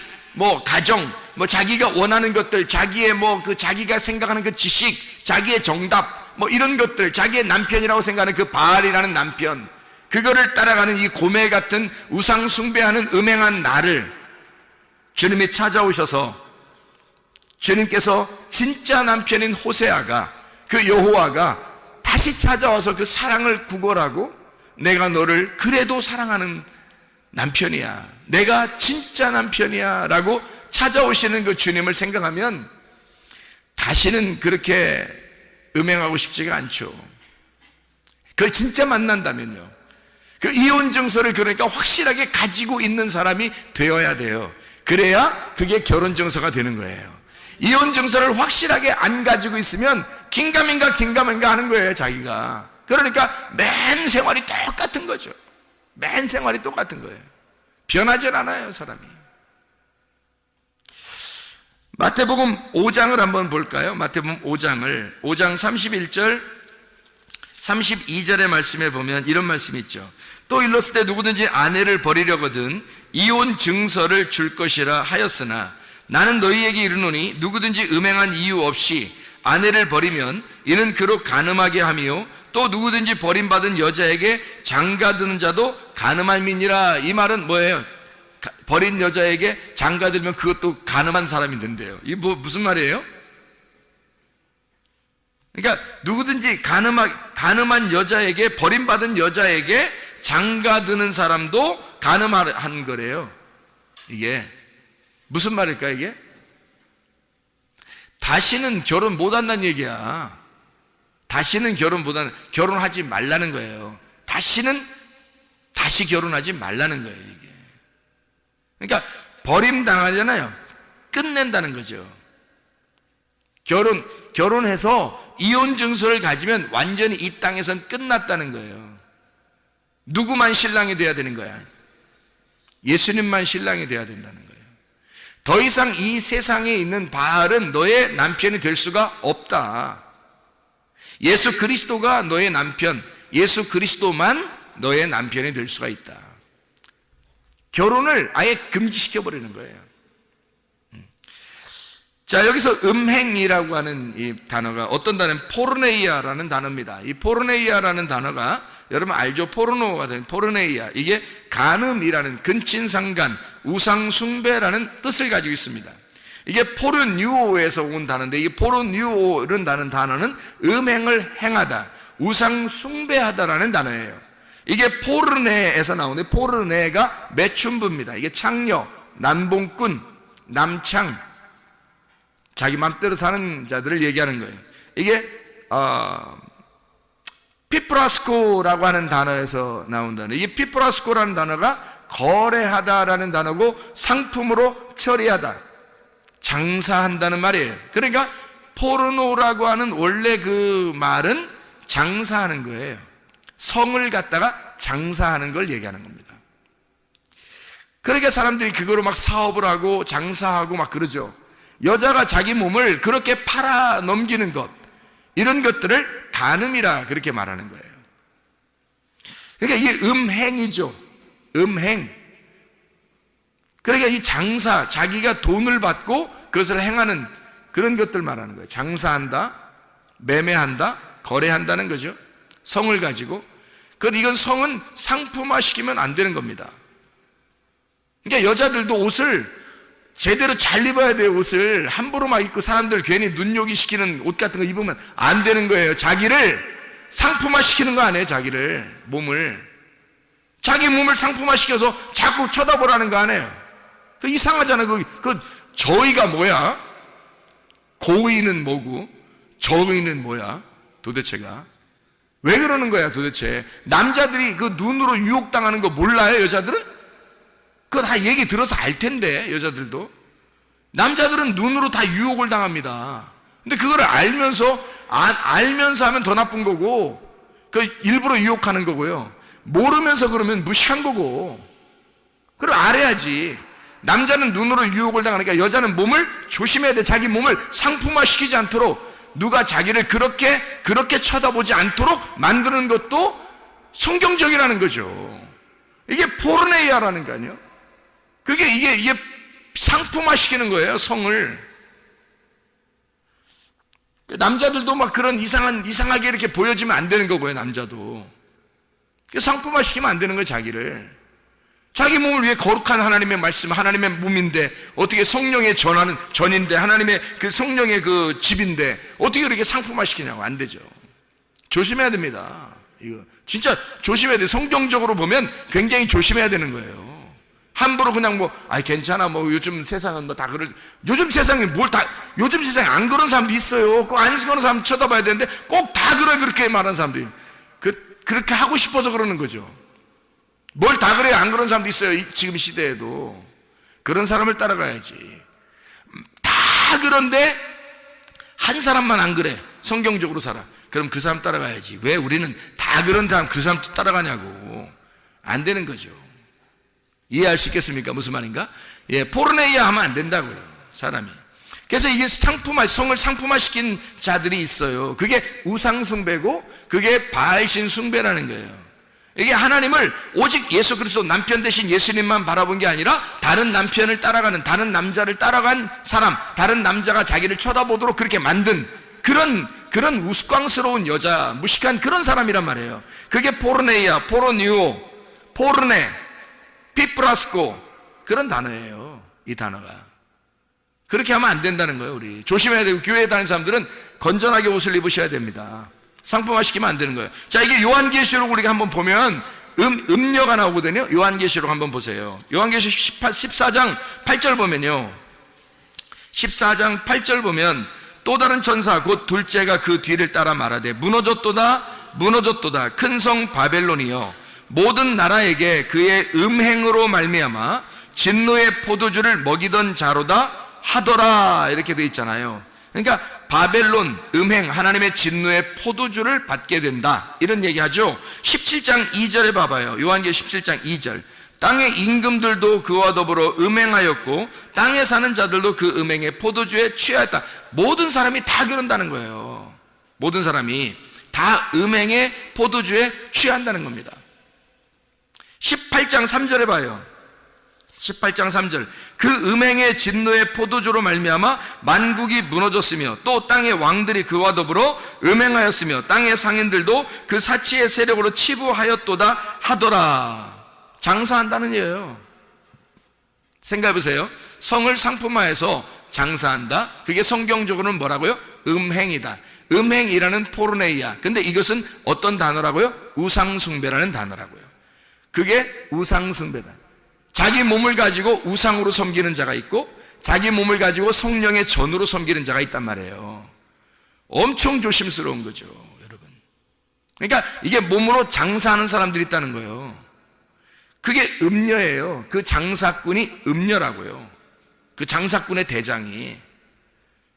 가정, 자기가 원하는 것들, 자기의 자기가 생각하는 그 지식, 자기의 정답, 이런 것들, 자기의 남편이라고 생각하는 그 바알이라는 남편, 그거를 따라가는 이 고매 같은 우상 숭배하는 음행한 나를 주님이 찾아오셔서, 주님께서 진짜 남편인 호세아가, 그 여호와가 다시 찾아와서 그 사랑을 구걸하고, 내가 너를 그래도 사랑하는 남편이야, 내가 진짜 남편이야 라고 찾아오시는 그 주님을 생각하면 다시는 그렇게 음행하고 싶지가 않죠. 그걸 진짜 만난다면요, 그 이혼 증서를 그러니까 확실하게 가지고 있는 사람이 되어야 돼요. 그래야 그게 결혼 증서가 되는 거예요. 이혼 증서를 확실하게 안 가지고 있으면 긴가민가 하는 거예요, 자기가. 그러니까 맨 생활이 똑같은 거죠. 맨 생활이 똑같은 거예요. 변하질 않아요, 사람이. 마태복음 5장을 한번 볼까요? 마태복음 5장 31절 32절의 말씀에 보면 이런 말씀이 있죠. 또 일렀을 때 누구든지 아내를 버리려거든 이혼 증서를 줄 것이라 하였으나 나는 너희에게 이르노니 누구든지 음행한 이유 없이 아내를 버리면 이는 그로 간음하게 하며 또 누구든지 버림받은 여자에게 장가드는 자도 간음함이니라. 이 말은 뭐예요? 버린 여자에게 장가들면 그것도 간음한 사람이 된대요. 이게 무슨 말이에요? 그러니까 누구든지 간음한 여자에게, 버림받은 여자에게 장가드는 사람도 간음한 거래요. 이게 무슨 말일까 이게? 다시는 결혼 못한다는 얘기야. 다시는 결혼하지 말라는 거예요. 다시 결혼하지 말라는 거예요, 이게. 그러니까 버림당하잖아요. 끝낸다는 거죠. 결혼해서 이혼 증서를 가지면 완전히 이 땅에선 끝났다는 거예요. 누구만 신랑이 돼야 되는 거야? 예수님만 신랑이 돼야 된다는 거예요. 더 이상 이 세상에 있는 바알은 너의 남편이 될 수가 없다. 예수 그리스도가 너의 남편, 예수 그리스도만 너의 남편이 될 수가 있다. 결혼을 아예 금지시켜버리는 거예요. 자, 여기서 음행이라고 하는 이 단어가 어떤 단어는 포르네이아라는 단어입니다. 이 포르네이아라는 단어가 여러분 알죠? 포르노가 된 포르네이아, 이게 간음이라는 근친상간, 우상숭배라는 뜻을 가지고 있습니다. 이게 포르뉴오에서 온 단어인데, 이 포르뉴오라는 단어는 음행을 행하다, 우상숭배하다라는 단어예요. 이게 포르네에서 나오는데, 포르네가 매춘부입니다. 이게 창녀, 남봉꾼, 남창, 자기 맘대로 사는 자들을 얘기하는 거예요. 이게 피프라스코라고 하는 단어에서 나온 단어. 이 피프라스코라는 단어가 거래하다라는 단어고, 상품으로 처리하다, 장사한다는 말이에요. 그러니까 포르노라고 하는 원래 그 말은 장사하는 거예요. 성을 갖다가 장사하는 걸 얘기하는 겁니다. 그러니까 사람들이 그거로 막 사업을 하고 장사하고 막 그러죠. 여자가 자기 몸을 그렇게 팔아 넘기는 것, 이런 것들을 간음이라 그렇게 말하는 거예요. 그러니까 이게 음행이죠. 음행. 그러니까 이 장사, 자기가 돈을 받고 그것을 행하는 그런 것들 말하는 거예요. 장사한다, 매매한다, 거래한다는 거죠. 성을 가지고. 이건 성은 상품화 시키면 안 되는 겁니다. 그러니까 여자들도 옷을 제대로 잘 입어야 돼요. 옷을 함부로 막 입고 사람들 괜히 눈요기 시키는 옷 같은 거 입으면 안 되는 거예요. 자기를 상품화 시키는 거 아니에요. 자기 몸을 상품화 시켜서 자꾸 쳐다보라는 거 아니에요. 이상하잖아요. 저의가 뭐야? 고의는 뭐고 저의는 뭐야? 도대체가 왜 그러는 거야 도대체? 남자들이 그 눈으로 유혹당하는 거 몰라요? 여자들은? 그거 다 얘기 들어서 알 텐데. 여자들도, 남자들은 눈으로 다 유혹을 당합니다. 근데 그거를 알면서 하면 더 나쁜 거고, 일부러 유혹하는 거고요. 모르면서 그러면 무시한 거고. 그걸 알아야지. 남자는 눈으로 유혹을 당하니까 여자는 몸을 조심해야 돼. 자기 몸을 상품화시키지 않도록, 누가 자기를 그렇게 쳐다보지 않도록 만드는 것도 성경적이라는 거죠. 이게 포르네이아라는 거 아니에요? 이게 상품화시키는 거예요, 성을. 남자들도 막 그런 이상하게 이렇게 보여지면 안 되는 거고요, 남자도. 상품화시키면 안 되는 거예요, 자기를. 자기 몸을 위해 거룩한 하나님의 말씀, 하나님의 몸인데, 어떻게 성령의 전인데, 하나님의 그 성령의 그 집인데, 어떻게 그렇게 상품화시키냐고. 안 되죠. 조심해야 됩니다. 이거 진짜 조심해야 돼요. 성경적으로 보면 굉장히 조심해야 되는 거예요. 함부로 그냥 괜찮아, 요즘 세상은 다 요즘 세상에 요즘 세상에 안 그런 사람도 있어요. 꼭 안 그런 사람 쳐다봐야 되는데, 꼭 다 그렇게 말하는 사람들이. 그렇게 하고 싶어서 그러는 거죠. 뭘 다 그래요? 안 그런 사람도 있어요. 지금 시대에도. 그런 사람을 따라가야지. 다 그런데, 한 사람만 안 그래. 성경적으로 살아. 그럼 그 사람 따라가야지. 왜 우리는 다 그런 다음 그 사람 또 따라가냐고. 안 되는 거죠. 이해할 수 있겠습니까? 무슨 말인가? 포르네이아 하면 안 된다고요, 사람이. 그래서 이게 성을 상품화시킨 자들이 있어요. 그게 우상숭배고, 그게 바알신 숭배라는 거예요. 이게 하나님을 오직 예수 그리스도 남편 대신 예수님만 바라본 게 아니라, 다른 남편을 따라가는, 다른 남자를 따라간 사람, 다른 남자가 자기를 쳐다보도록 그렇게 만든 그런 우스꽝스러운 여자, 무식한 그런 사람이란 말이에요. 그게 포르네이아, 포르뉴오, 포르네, 피프라스코, 그런 단어예요, 이 단어가. 그렇게 하면 안 된다는 거예요. 우리 조심해야 되고, 교회에 다니는 사람들은 건전하게 옷을 입으셔야 됩니다. 상품화시키면 안 되는 거예요. 자, 이게 요한계시록 우리가 한번 보면 음녀가 나오거든요. 요한계시록 한번 보세요. 요한계시록 14장 8절 보면요, 14장 8절 보면, 또 다른 천사 곧 둘째가 그 뒤를 따라 말하되, 무너졌도다 무너졌도다 큰 성 바벨론이여, 모든 나라에게 그의 음행으로 말미암아 진노의 포도주를 먹이던 자로다 하더라, 이렇게 되어 있잖아요. 그러니까 바벨론, 음행, 하나님의 진노의 포도주를 받게 된다, 이런 얘기하죠. 17장 2절에 봐봐요. 요한계시록 17장 2절. 땅의 임금들도 그와 더불어 음행하였고, 땅에 사는 자들도 그 음행의 포도주에 취하였다. 모든 사람이 다 그런다는 거예요. 모든 사람이 다 음행의 포도주에 취한다는 겁니다. 18장 3절에 봐요. 18장 3절. 그 음행의 진노의 포도주로 말미암아 만국이 무너졌으며, 또 땅의 왕들이 그와 더불어 음행하였으며, 땅의 상인들도 그 사치의 세력으로 치부하였도다 하더라. 장사한다는 얘기예요. 생각해보세요. 성을 상품화해서 장사한다. 그게 성경적으로는 뭐라고요? 음행이다. 음행이라는 포르네이아. 근데 이것은 어떤 단어라고요? 우상숭배라는 단어라고요. 그게 우상숭배다. 자기 몸을 가지고 우상으로 섬기는 자가 있고, 자기 몸을 가지고 성령의 전으로 섬기는 자가 있단 말이에요. 엄청 조심스러운 거죠, 여러분. 그러니까 이게 몸으로 장사하는 사람들이 있다는 거예요. 그게 음녀예요. 그 장사꾼이 음녀라고요. 그 장사꾼의 대장이.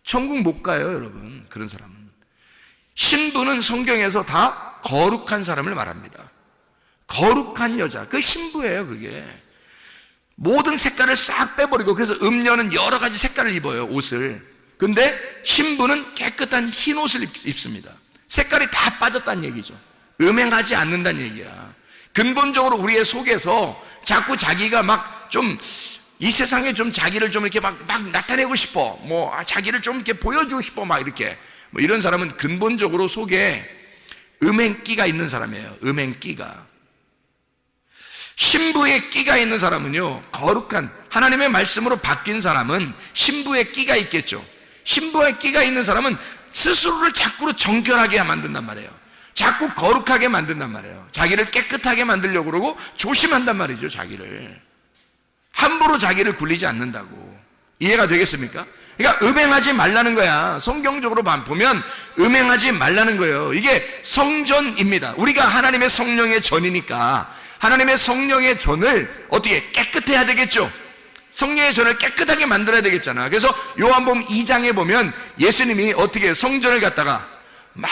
천국 못 가요, 여러분. 그런 사람은. 신부는 성경에서 다 거룩한 사람을 말합니다. 거룩한 여자, 그 신부예요. 그게 모든 색깔을 싹 빼버리고, 그래서 음녀는 여러 가지 색깔을 입어요, 옷을. 근데 신부는 깨끗한 흰 옷을 입습니다. 색깔이 다 빠졌다는 얘기죠. 음행하지 않는다는 얘기야. 근본적으로 우리의 속에서 자꾸 자기가 막 좀 이 세상에 좀 자기를 좀 이렇게 막 나타내고 싶어, 자기를 좀 이렇게 보여주고 싶어, 막 이렇게, 이런 사람은 근본적으로 속에 음행기가 있는 사람이에요. 음행기가. 신부의 끼가 있는 사람은요, 거룩한 하나님의 말씀으로 바뀐 사람은 신부의 끼가 있겠죠. 신부의 끼가 있는 사람은 스스로를 자꾸 정결하게 만든단 말이에요. 자꾸 거룩하게 만든단 말이에요. 자기를 깨끗하게 만들려고 그러고 조심한단 말이죠. 자기를 함부로 자기를 굴리지 않는다고. 이해가 되겠습니까? 그러니까 음행하지 말라는 거야. 성경적으로 보면 음행하지 말라는 거예요. 이게 성전입니다. 우리가 하나님의 성령의 전이니까 하나님의 성령의 전을 어떻게 깨끗해야 되겠죠. 성령의 전을 깨끗하게 만들어야 되겠잖아. 그래서 요한복음 2장에 보면 예수님이 어떻게 성전을 갖다가 막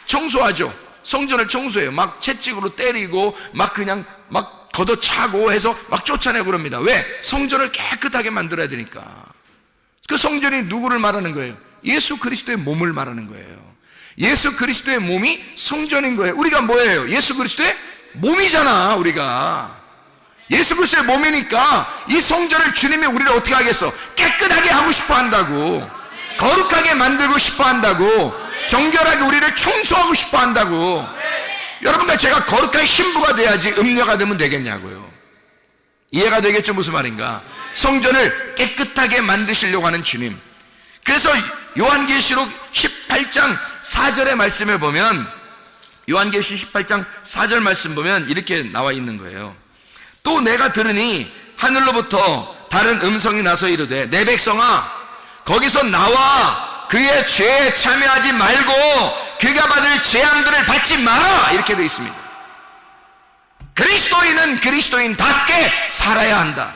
청소하죠. 성전을 청소해요. 막 채찍으로 때리고 막 그냥 막 걷어차고 해서 막 쫓아내고 그럽니다. 왜? 성전을 깨끗하게 만들어야 되니까. 그 성전이 누구를 말하는 거예요? 예수 그리스도의 몸을 말하는 거예요. 예수 그리스도의 몸이 성전인 거예요. 우리가 뭐예요? 예수 그리스도의 몸이잖아. 우리가 예수 그리스도의 몸이니까 이 성전을 주님이 우리를 어떻게 하겠어? 깨끗하게 하고 싶어 한다고, 거룩하게 만들고 싶어 한다고, 정결하게 우리를 청소하고 싶어 한다고. 여러분과 제가 거룩한 신부가 돼야지 음녀가 되면 되겠냐고요. 이해가 되겠죠? 무슨 말인가? 성전을 깨끗하게 만드시려고 하는 주님. 그래서 요한계시록 18장 4절의 말씀에 보면, 요한계시 18장 4절 말씀 보면 이렇게 나와 있는 거예요. 또 내가 들으니 하늘로부터 다른 음성이 나서 이르되, 내 백성아 거기서 나와 그의 죄에 참여하지 말고 그가 받을 재앙들을 받지 마라, 이렇게 되어 있습니다. 그리스도인은 그리스도인답게 살아야 한다.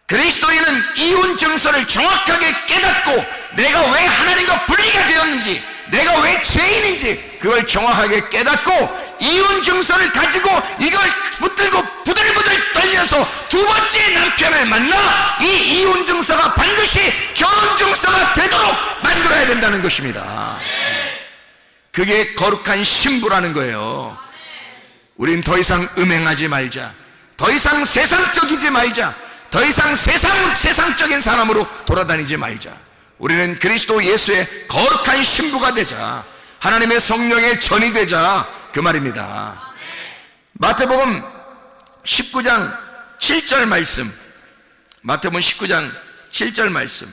그리스도인은 이혼 증서를 정확하게 깨닫고 내가 왜 하나님과 분리가 되었는지, 내가 왜 죄인인지 그걸 정확하게 깨닫고 이혼 증서를 가지고 이걸 붙들고 부들부들 떨면서 두 번째 남편을 만나 이 이혼 증서가 반드시 결혼 증서가 되도록 만들어야 된다는 것입니다. 그게 거룩한 신부라는 거예요. 우린 더 이상 음행하지 말자, 더 이상 세상적이지 말자, 더 이상 세상적인 사람으로 돌아다니지 말자. 우리는 그리스도 예수의 거룩한 신부가 되자, 하나님의 성령의 전이 되자, 그 말입니다. 마태복음 19장 7절 말씀, 마태복음 19장 7절 말씀.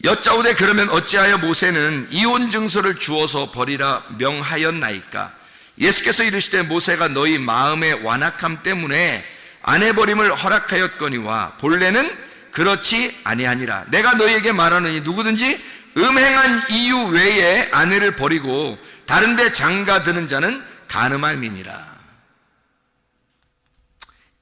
여짜오되 그러면 어찌하여 모세는 이혼 증서를 주어서 버리라 명하였나이까? 예수께서 이르시되 모세가 너희 마음의 완악함 때문에 아내 버림을 허락하였거니와 본래는 그렇지 아니하니라. 내가 너희에게 말하노니 누구든지 음행한 이유 외에 아내를 버리고 다른 데 장가드는 자는 간음함이니라.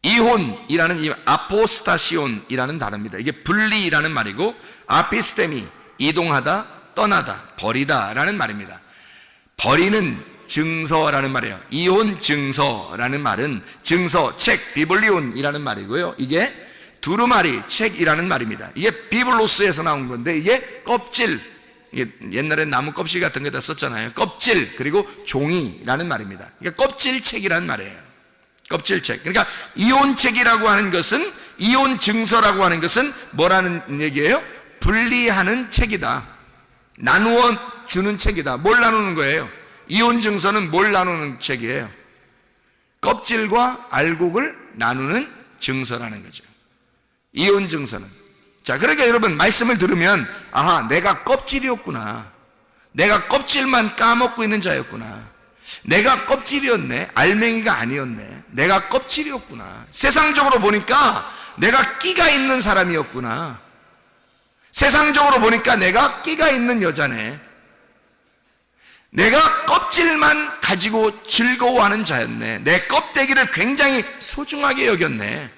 이혼이라는 이 아포스타시온이라는 단어입니다. 이게 분리라는 말이고, 아피스테미, 이동하다, 떠나다, 버리다 라는 말입니다. 버리는 증서라는 말이에요. 이혼 증서라는 말은 증서, 책, 비블리온이라는 말이고요. 이게 두루마리, 책이라는 말입니다. 이게 비블로스에서 나온 건데, 이게 껍질, 옛날에 나무 껍질 같은 거다 썼잖아요. 껍질, 그리고 종이라는 말입니다. 그러니까 껍질책이라는 말이에요. 껍질책. 그러니까 이혼책이라고 하는 것은, 이혼 증서라고 하는 것은 뭐라는 얘기예요? 분리하는 책이다. 나누어 주는 책이다. 뭘 나누는 거예요? 이혼 증서는 뭘 나누는 책이에요? 껍질과 알곡을 나누는 증서라는 거죠. 이혼 증서는. 자, 그러니까 여러분 말씀을 들으면, 아하, 내가 껍질이었구나, 내가 껍질만 까먹고 있는 자였구나, 내가 껍질이었네, 알맹이가 아니었네, 내가 껍질이었구나, 세상적으로 보니까 내가 끼가 있는 사람이었구나, 세상적으로 보니까 내가 끼가 있는 여자네, 내가 껍질만 가지고 즐거워하는 자였네, 내 껍데기를 굉장히 소중하게 여겼네,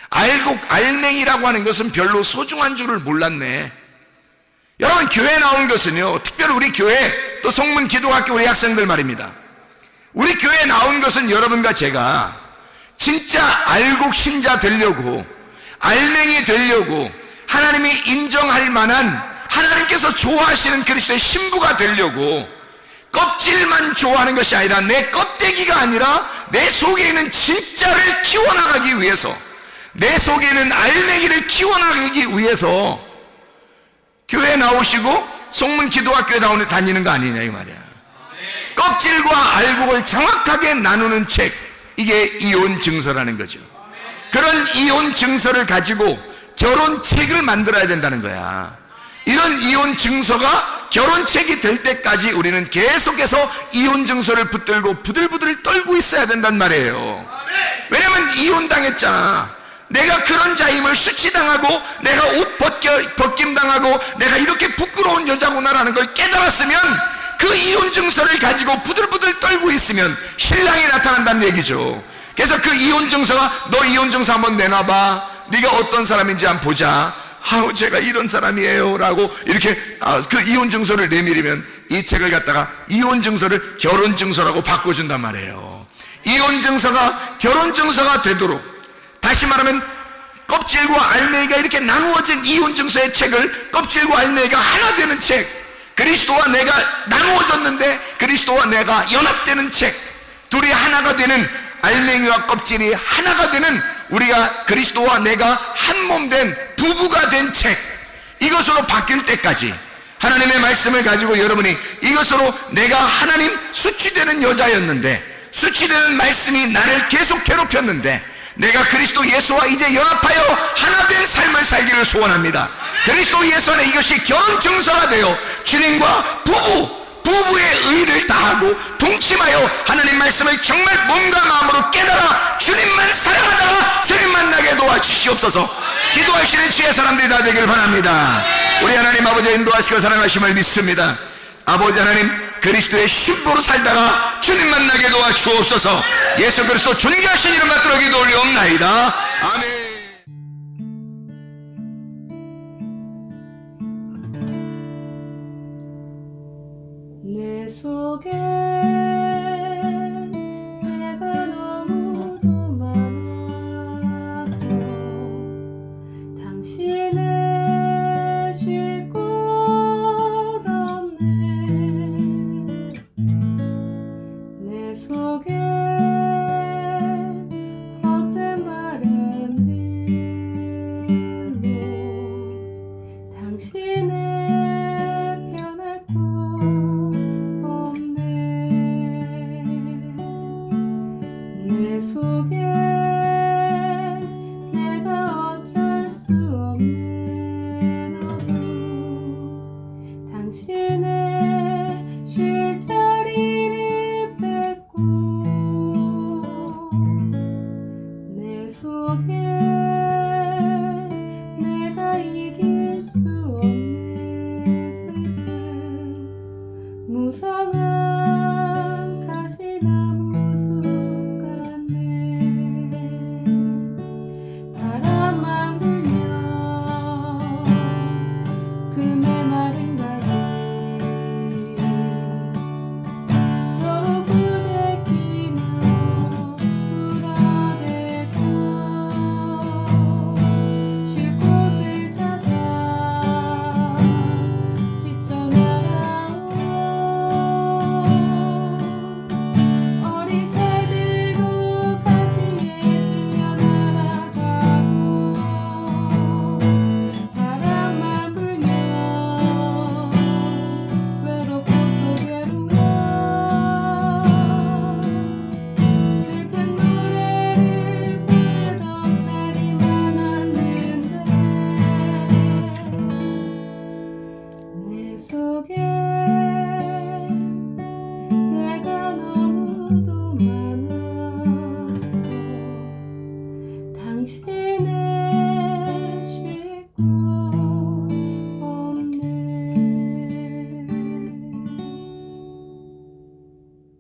알곡, 알맹이라고 하는 것은 별로 소중한 줄을 몰랐네. 여러분, 교회에 나온 것은요, 특별히 우리 교회, 또 성문 기도학교 우리 학생들 말입니다. 우리 교회에 나온 것은 여러분과 제가 진짜 알곡 신자 되려고, 알맹이 되려고, 하나님이 인정할 만한, 하나님께서 좋아하시는 그리스도의 신부가 되려고, 껍질만 좋아하는 것이 아니라 내 껍데기가 아니라 내 속에 있는 진짜를 키워나가기 위해서, 내 속에 있는 알맹이를 키워나가기 위해서 교회에 나오시고 성문 기도학교에 다니는 거 아니냐 이 말이야. 껍질과 알곡을 정확하게 나누는 책, 이게 이혼 증서라는 거죠. 그런 이혼 증서를 가지고 결혼책을 만들어야 된다는 거야. 이런 이혼 증서가 결혼책이 될 때까지 우리는 계속해서 이혼 증서를 붙들고 부들부들 떨고 있어야 된단 말이에요. 왜냐면 이혼당했잖아. 내가 그런 자임을 수치당하고, 내가 옷 벗김당하고, 내가 이렇게 부끄러운 여자구나라는 걸 깨달았으면, 그 이혼 증서를 가지고 부들부들 떨고 있으면 신랑이 나타난다는 얘기죠. 그래서 그 이혼 증서가, 너 이혼 증서 한번 내놔봐, 네가 어떤 사람인지 한번 보자, 아우 제가 이런 사람이에요 라고 이렇게 그 이혼 증서를 내밀으면 이 책을 갖다가 이혼 증서를 결혼 증서라고 바꿔준단 말이에요. 이혼 증서가 결혼 증서가 되도록, 다시 말하면 껍질과 알맹이가 이렇게 나누어진 이혼 증서의 책을 껍질과 알맹이가 하나 되는 책, 그리스도와 내가 나누어졌는데 그리스도와 내가 연합되는 책, 둘이 하나가 되는, 알맹이와 껍질이 하나가 되는, 우리가 그리스도와 내가 한 몸 된 부부가 된 책, 이것으로 바뀔 때까지 하나님의 말씀을 가지고 여러분이 이것으로, 내가 하나님 수치되는 여자였는데, 수치되는 말씀이 나를 계속 괴롭혔는데, 내가 그리스도 예수와 이제 연합하여 하나 된 삶을 살기를 소원합니다. 그리스도 예수 안에 이것이 결혼 증서가 되어 주님과 부부의 의를 다하고 동침하여 하나님 말씀을 정말 몸과 마음으로 깨달아 주님만 사랑하다가 주님 만나게 도와주시옵소서. 기도하시는 주의 사람들이 다 되길 바랍니다. 우리 하나님 아버지 인도하시고 사랑하심을 믿습니다. 아버지 하나님, 그리스도의 신부로 살다가 주님 만나게 도와주옵소서. 예수 그리스도 존귀하신 이름 받들어 기도 올리옵나이다. 아멘.